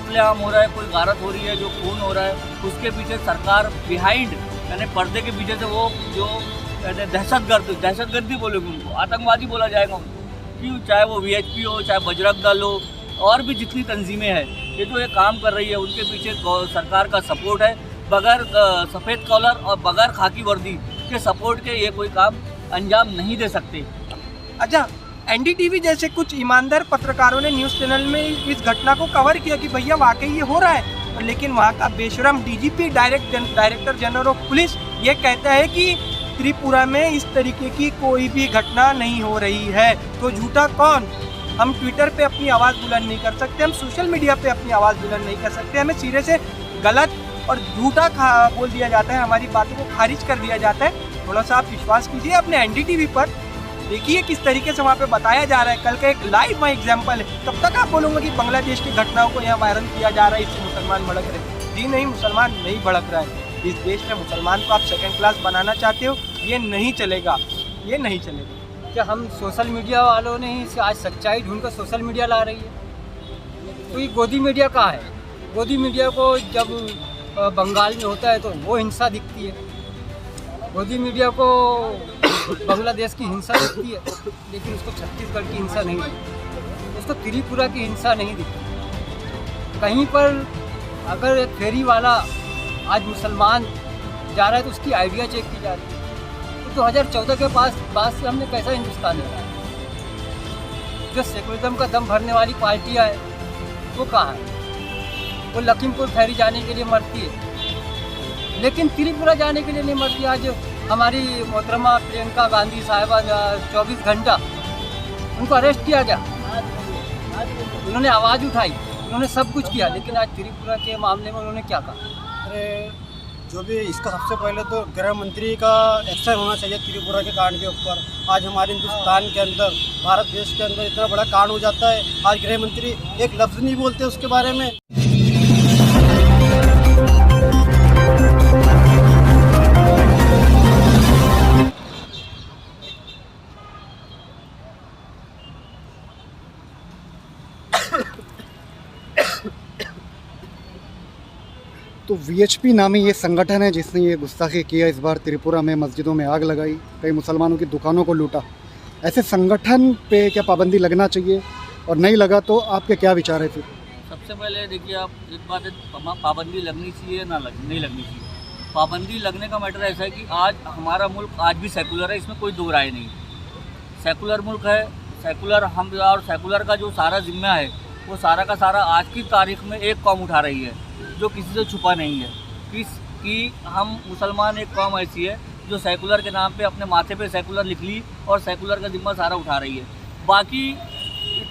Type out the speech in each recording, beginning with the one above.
कत्लेआम हो रहा है, कोई गारत हो रही है, जो खून हो रहा है, उसके पीछे सरकार बिहाइंड यानी पर्दे के पीछे से वो जो दहशतगर्दी बोलेंगे उनको, आतंकवादी बोला जाएगा उनको, कि चाहे वो VHP हो, चाहे बजरंग दल हो, और भी जितनी तंजीमें हैं ये जो ये काम कर रही है उनके पीछे सरकार का सपोर्ट है। बगैर सफ़ेद कॉलर और बगैर खाकी वर्दी के सपोर्ट के ये कोई काम अंजाम नहीं दे सकते। अच्छा, NDTV जैसे कुछ ईमानदार पत्रकारों ने न्यूज़ चैनल में इस घटना को कवर किया कि भैया वाकई ये हो रहा है, लेकिन वहाँ का बेशरम DGP director general of police ये कहता है कि त्रिपुरा में इस तरीके की कोई भी घटना नहीं हो रही है। तो झूठा कौन? हम ट्विटर पे अपनी आवाज़ बुलंद नहीं कर सकते, हम सोशल मीडिया पे अपनी आवाज़ बुलंद नहीं कर सकते, हमें सिरे से गलत और झूठा बोल दिया जाता है, हमारी बातों को खारिज कर दिया जाता है। थोड़ा सा आप विश्वास कीजिए अपने NDTV पर, देखिए किस तरीके से वहाँ पे बताया जा रहा है। कल का एक लाइव वहाँ एग्जाम्पल है। तब तक आप बोलोगे कि बांग्लादेश की घटनाओं को यहाँ वायरल किया जा रहा है, इससे मुसलमान भड़क रहे। जी नहीं, मुसलमान नहीं भड़क रहा है। इस देश में मुसलमान को आप सेकंड क्लास बनाना चाहते हो, ये नहीं चलेगा, ये नहीं चलेगा। क्या हम सोशल मीडिया वालों ने ही आज सच्चाई ढूंढ कर सोशल मीडिया ला रही है? तो ये गोदी मीडिया कहाँ है? गोदी मीडिया को जब बंगाल में होता है तो वो हिंसा दिखती है, गोदी मीडिया को बांग्लादेश की हिंसा दिखती है, लेकिन उसको छत्तीसगढ़ की हिंसा नहीं दिखती, उसको त्रिपुरा की हिंसा नहीं दिखती। कहीं पर अगर एक फेरी वाला आज मुसलमान जा रहा है तो उसकी आइडिया चेक की जा रही है। तो 2014 के बाद से हमने कैसा हिंदुस्तान ले रहा है? जो सेकुलरिज्म का दम भरने वाली पार्टियाँ हैं वो कहाँ है? वो लखीमपुर फेरी जाने के लिए मरती है, लेकिन त्रिपुरा जाने के लिए नहीं मरती। आज हमारी मोहतरमा प्रियंका गांधी साहिबा 24 घंटा उनको अरेस्ट किया गया, उन्होंने आवाज़ उठाई, उन्होंने सब कुछ किया, लेकिन आज त्रिपुरा के मामले में उन्होंने क्या कहा? अरे जो भी इसका सबसे पहले तो गृह मंत्री का एक्शन होना चाहिए त्रिपुरा के कांड के ऊपर। आज हमारे हिंदुस्तान के अंदर, भारत देश के अंदर इतना बड़ा कांड हो जाता है, आज गृह मंत्री एक लफ्ज़ नहीं बोलते उसके बारे में। तो VHP नामी ये संगठन है जिसने ये गुस्ताखी किया, इस बार त्रिपुरा में मस्जिदों में आग लगाई, कई मुसलमानों की दुकानों को लूटा। ऐसे संगठन पे क्या पाबंदी लगना चाहिए, और नहीं लगा तो आपके क्या विचार है फिर? सबसे पहले देखिए, आप एक बात है, पाबंदी लगनी चाहिए नहीं लगनी चाहिए। पाबंदी लगने का मैटर ऐसा है कि आज हमारा मुल्क आज भी सेकुलर है, इसमें कोई दो राय नहीं। सेकुलर मुल्क है, सेकुलर हम, और सेकुलर का जो सारा जिम्मा है वो सारा का सारा आज की तारीख में एक कौम उठा रही है, जो किसी से छुपा नहीं है कि हम मुसलमान एक कौम ऐसी है जो सेकुलर के नाम पे अपने माथे पे सेकुलर लिख ली और सेकुलर का जिम्मा सारा उठा रही है। बाकी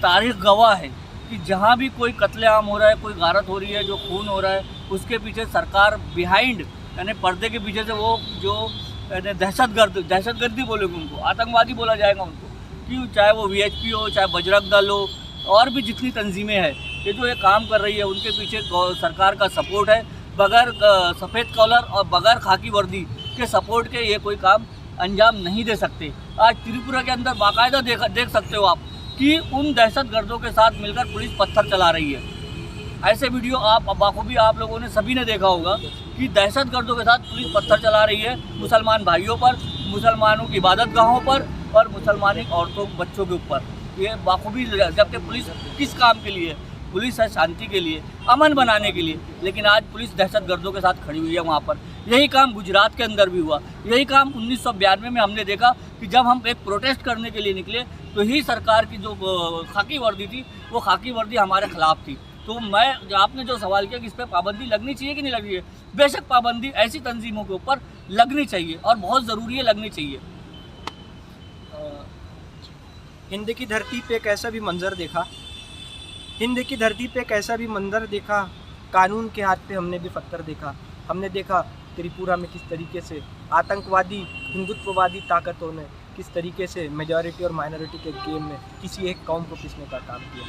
तारीख गवाह है कि जहाँ भी कोई कत्लेआम हो रहा है, कोई गारत हो रही है, जो खून हो रहा है, उसके पीछे सरकार बिहाइंड यानी पर्दे के पीछे से वो जो दहशतगर्दी बोलेंगे उनको, आतंकवादी बोला जाएगा उनको, कि चाहे वो VHP हो, चाहे बजरंग दल हो, और भी जितनी तंजीमें हैं ये जो ये काम कर रही है उनके पीछे सरकार का सपोर्ट है। बगैर सफ़ेद कॉलर और बगैर खाकी वर्दी के सपोर्ट के ये कोई काम अंजाम नहीं दे सकते। आज त्रिपुरा के अंदर बाकायदा देख सकते हो आप कि उन दहशतगर्दों के साथ मिलकर पुलिस पत्थर चला रही है। ऐसे वीडियो आप बाखूबी आप लोगों ने सभी ने देखा होगा कि दहशतगर्दों के साथ पुलिस पत्थर चला रही है मुसलमान भाइयों पर, मुसलमानों की इबादत गाहों पर और मुसलमानी औरतों बच्चों के ऊपर। ये बाखूबी, जबकि पुलिस किस काम के लिए? पुलिस है शांति के लिए, अमन बनाने के लिए, लेकिन आज पुलिस दहशतगर्दों के साथ खड़ी हुई है वहाँ पर। यही काम गुजरात के अंदर भी हुआ, यही काम 1992 में हमने देखा कि जब हम एक प्रोटेस्ट करने के लिए निकले तो ही सरकार की जो खाकी वर्दी थी वो खाकी वर्दी हमारे खिलाफ थी। तो आपने जो सवाल किया कि इस पर पाबंदी लगनी चाहिए कि नहीं लगनी है, बेशक पाबंदी ऐसी तंजीमों के ऊपर लगनी चाहिए और बहुत ज़रूरी है, लगनी चाहिए। हिंद की धरती पे एक ऐसा भी मंजर देखा, हिंद की धरती पे एक ऐसा भी मंजर देखा, कानून के हाथ पे हमने भी पत्थर देखा। हमने देखा त्रिपुरा में किस तरीके से आतंकवादी हिंदुत्ववादी ताकतों ने किस तरीके से मेजॉरिटी और माइनॉरिटी के गेम में किसी एक कौम को पीसने का काम किया।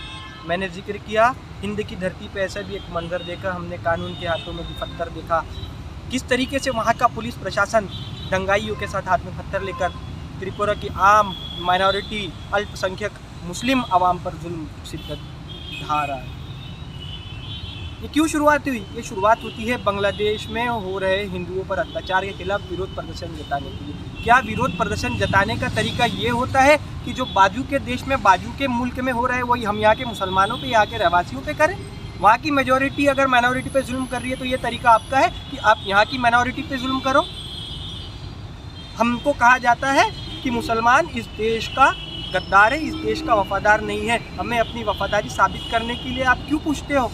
मैंने जिक्र किया हिंद की धरती पे ऐसा भी एक मंजर देखा, हमने कानून के हाथों में भी पत्थर देखा। किस तरीके से वहाँ का पुलिस प्रशासन दंगाइयों के साथ हाथ में पत्थर लेकर त्रिपुरा की आम माइनॉरिटी अल्पसंख्यक मुस्लिम आवाम पर जुल्म शिद्दत ढा रहा है। ये क्यों शुरुआत हुई? ये शुरुआत होती है बांग्लादेश में हो रहे हिंदुओं पर अत्याचार के खिलाफ विरोध प्रदर्शन जताने के लिए। क्या विरोध प्रदर्शन जताने का तरीका ये होता है कि जो बाजू के देश में, बाजू के मुल्क में हो रहा है वही हम यहाँ के मुसलमानों पे, यहाँ के रहवासियों पे करें? वहाँ की मेजॉरिटी अगर माइनॉरिटी पे जुल्म कर रही है तो ये तरीका आपका है कि आप यहाँ की माइनॉरिटी पे जुल्म करो? हमको कहा जाता है कि मुसलमान इस देश का गद्दार है, इस देश का वफादार नहीं है। हमें अपनी वफादारी साबित करने के लिए आप क्यों पूछते हो?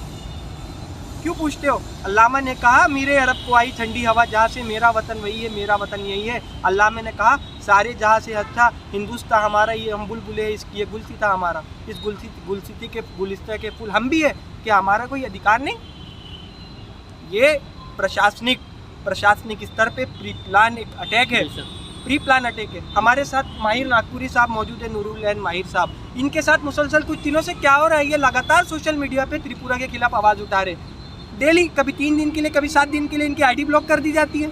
क्यों पूछते हो? अल्लामा ने कहा मेरे अरब को आई ठंडी हवा, जहाँ से मेरा वतन वही है, मेरा वतन यही है। अल्लामा ने कहा सारे जहाँ से अच्छा हिंदुस्तान हमारा, ये हम बुलबुले, इसकी ये गुलसिता हमारा, इस गुलसिती के गुलिस्ता के फूल हम भी है। क्या हमारा कोई अधिकार नहीं? ये प्रशासनिक स्तर पे प्री प्लान एक अटैक है, प्री प्लान अटैक है। हमारे साथ माहिर नागपुरी साहब मौजूद है, नूरुल लैन माहिर साहब। इनके साथ मुसलसल कुछ दिनों से क्या हो रहा है? ये लगातार सोशल मीडिया पे त्रिपुरा के खिलाफ आवाज़ उठा रहे। डेली, कभी 3 दिन के लिए, कभी 7 दिन के लिए इनकी आईडी ब्लॉक कर दी जाती है।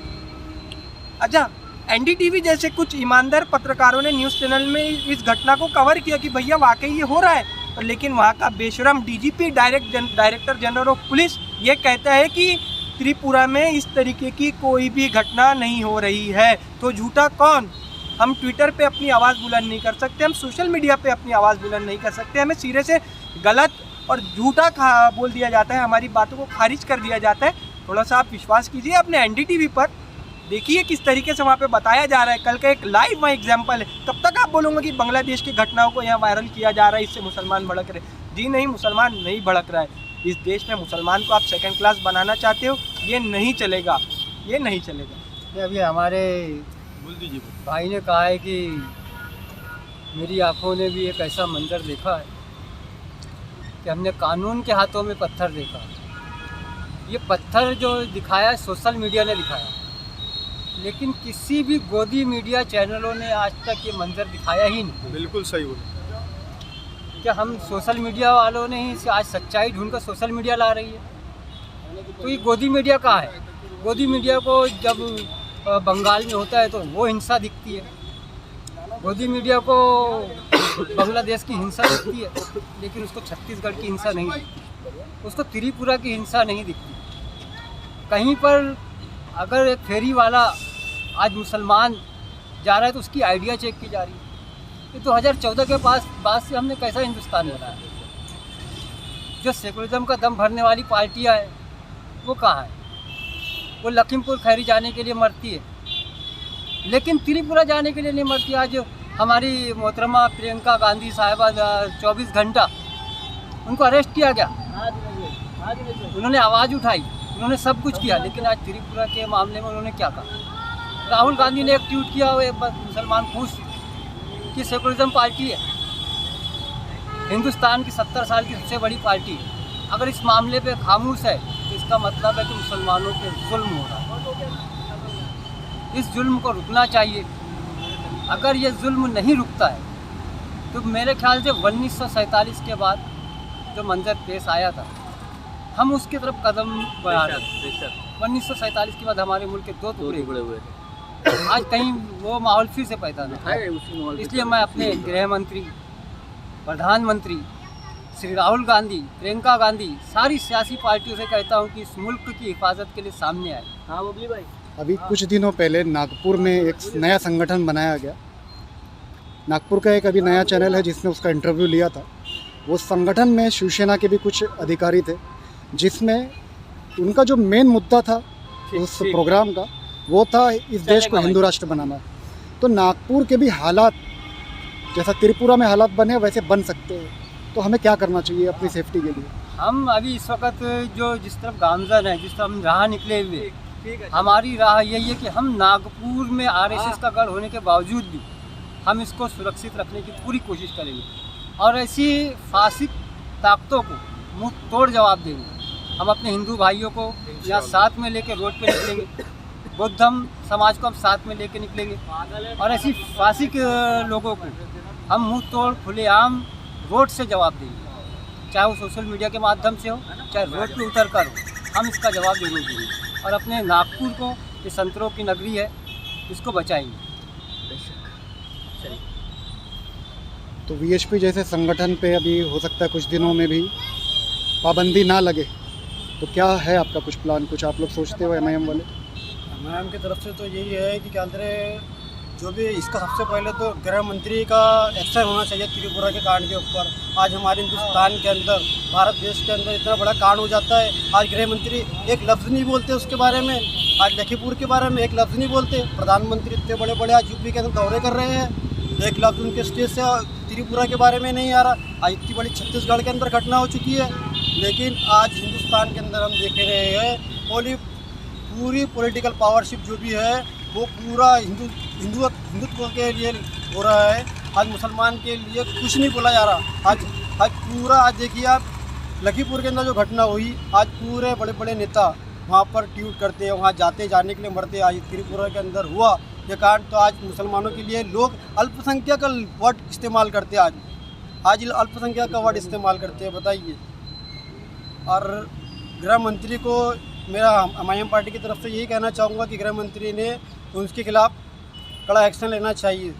अच्छा, एनडीटीवी जैसे कुछ ईमानदार पत्रकारों ने न्यूज़ चैनल में इस घटना को कवर किया कि भैया वाकई ये हो रहा है, लेकिन वहाँ का बेशरम DGP director general of police ये कहता है कि त्रिपुरा में इस तरीके की कोई भी घटना नहीं हो रही है। तो झूठा कौन? हम ट्विटर पे अपनी आवाज़ बुलंद नहीं कर सकते, हम सोशल मीडिया पे अपनी आवाज़ बुलंद नहीं कर सकते। हमें सिरे से गलत और झूठा बोल दिया जाता है, हमारी बातों को खारिज कर दिया जाता है। थोड़ा सा आप विश्वास कीजिए अपने एनडीटीवी पर, देखिए किस तरीके से वहाँ पे बताया जा रहा है। कल का एक लाइव वहाँ एग्जाम्पल है। कब तक आप बोलोगे कि बांग्लादेश की घटनाओं को यहाँ वायरल किया जा रहा है, इससे मुसलमान भड़क रहे? जी नहीं, मुसलमान नहीं भड़क रहा है। इस देश में मुसलमान को आप सेकंड क्लास बनाना चाहते हो, ये नहीं चलेगा, ये नहीं चलेगा। अभी हमारे भाई ने कहा है कि मेरी आंखों ने भी एक ऐसा मंजर देखा है कि हमने कानून के हाथों में पत्थर देखा। ये पत्थर जो दिखाया है सोशल मीडिया ने दिखाया, लेकिन किसी भी गोदी मीडिया चैनलों ने आज तक ये मंजर दिखाया ही नहीं। बिल्कुल सही बोले। क्या हम सोशल मीडिया वालों ने ही आज सच्चाई ढूंढकर सोशल मीडिया ला रही है? तो ये गोदी मीडिया कहाँ है? गोदी मीडिया को जब बंगाल में होता है तो वो हिंसा दिखती है, गोदी मीडिया को बांग्लादेश की हिंसा दिखती है, लेकिन उसको छत्तीसगढ़ की हिंसा नहीं दिखती, उसको त्रिपुरा की हिंसा नहीं दिखती। कहीं पर अगर एक फेरी वाला आज मुसलमान जा रहा है तो उसकी आइडिया चेक की जा रही है। ये 2014 के बाद से हमने कैसा हिंदुस्तान बनाया? जो सेकुलरिज्म का दम भरने वाली पार्टियां हैं वो कहाँ है? वो लखीमपुर खैरी जाने के लिए मरती है, लेकिन त्रिपुरा जाने के लिए नहीं मरती। आज हमारी मोहतरमा प्रियंका गांधी साहिबा 24 घंटा उनको अरेस्ट किया गया, उन्होंने आवाज़ उठाई, उन्होंने सब कुछ किया, लेकिन आज त्रिपुरा के मामले में उन्होंने क्या कहा? राहुल गांधी ने एक ट्वीट किया, वो मुसलमान खुश कि सेकुलरिज्म पार्टी है, हिंदुस्तान की 70 साल की सबसे बड़ी पार्टी है, अगर इस मामले पे खामोश है तो इसका मतलब है कि मुसलमानों पे जुल्म हो रहा है। इस जुल्म को रुकना चाहिए। अगर ये जुल्म नहीं रुकता है तो मेरे ख्याल से 1947 के बाद जो मंजर पेश आया था, हम उसकी तरफ कदम बढ़ा रहे हैं। 1947 के बाद हमारे मुल्क के 2 टुकड़े हुए, आज कहीं वो माहौल फिर से पैदा नहीं है। इसलिए मैं अपने गृह मंत्री, प्रधानमंत्री श्री राहुल गांधी, प्रियंका गांधी, सारी सियासी पार्टियों से कहता हूं कि इस मुल्क की हिफाजत के लिए सामने आए। हाँ बबली भाई, अभी कुछ दिनों पहले नागपुर में एक नया संगठन बनाया गया। नागपुर का एक अभी नया चैनल है जिसने उसका इंटरव्यू लिया था। वो संगठन में शिवसेना के भी कुछ अधिकारी थे, जिसमें उनका जो मेन मुद्दा था उस प्रोग्राम का वो था इस देश को हिंदू राष्ट्र बनाना। तो नागपुर के भी हालात जैसा त्रिपुरा में हालात बने वैसे बन सकते हैं, तो हमें क्या करना चाहिए अपनी सेफ्टी के लिए? हम अभी इस वक्त जो जिस तरफ गामजन है, जिस तरफ हम राह निकले हुए, हमारी राह यही है कि हम नागपुर में आरएसएस का गढ़ होने के बावजूद भी हम इसको सुरक्षित रखने की पूरी कोशिश करेंगे और ऐसी फासिक ताकतों को मुंह तोड़ जवाब देंगे। हम अपने हिंदू भाइयों को यहाँ साथ में लेकर रोड पे निकलेंगे, बौद्धम समाज को हम साथ में लेकर निकलेंगे और ऐसी फासिक लोगों को हम मुंह तोड़ खुलेआम रोड से जवाब देंगे, चाहे वो सोशल मीडिया के माध्यम से हो, चाहे रोड पे उतर कर हो, हम इसका जवाब जरूर देंगे और अपने नागपुर को, ये संतरों की नगरी है, इसको बचाएंगे। तो वीएचपी जैसे संगठन पे अभी हो सकता है कुछ दिनों में भी पाबंदी ना लगे, तो क्या है आपका कुछ प्लान, कुछ आप लोग सोचते हो एमआईएम वाले? मैम की तरफ से तो यही है कि क्या अंदर जो भी इसका सबसे पहले तो गृह मंत्री का एक्शन होना चाहिए त्रिपुरा के कांड के ऊपर। आज हमारे हिंदुस्तान के अंदर, भारत देश के अंदर इतना बड़ा कांड हो जाता है, आज गृह मंत्री एक लफ्ज़ नहीं बोलते उसके बारे में। आज लखीमपुर के बारे में एक लफ्ज़ नहीं बोलते। प्रधानमंत्री इतने बड़े बड़े आज यूपी के अंदर दौरे कर रहे हैं, एक लफ्ज़ उनके स्टेज से त्रिपुरा के बारे में नहीं आ रहा। आज इतनी बड़ी छत्तीसगढ़ के अंदर घटना हो चुकी है, लेकिन आज हिंदुस्तान के अंदर हम देख रहे हैं पूरी पॉलिटिकल पावरशिप जो भी है वो पूरा हिंदुत्व के लिए हो रहा है। आज मुसलमान के लिए कुछ नहीं बोला जा रहा। आज पूरा आज देखिए आप लखीमपुर के अंदर जो घटना हुई, आज पूरे बड़े बड़े नेता वहाँ पर ट्वीट करते हैं, वहाँ जाने के लिए मरते। आज त्रिपुरा के अंदर हुआ ये कांड, तो आज मुसलमानों के लिए लोग अल्पसंख्यक का वर्ड इस्तेमाल करते हैं। आज अल्पसंख्यक का वर्ड इस्तेमाल करते हैं, बताइए। और गृह मंत्री को मेरा एमआईएम पार्टी की तरफ से यही कहना चाहूँगा कि गृह मंत्री ने उसके खिलाफ कड़ा एक्शन लेना चाहिए।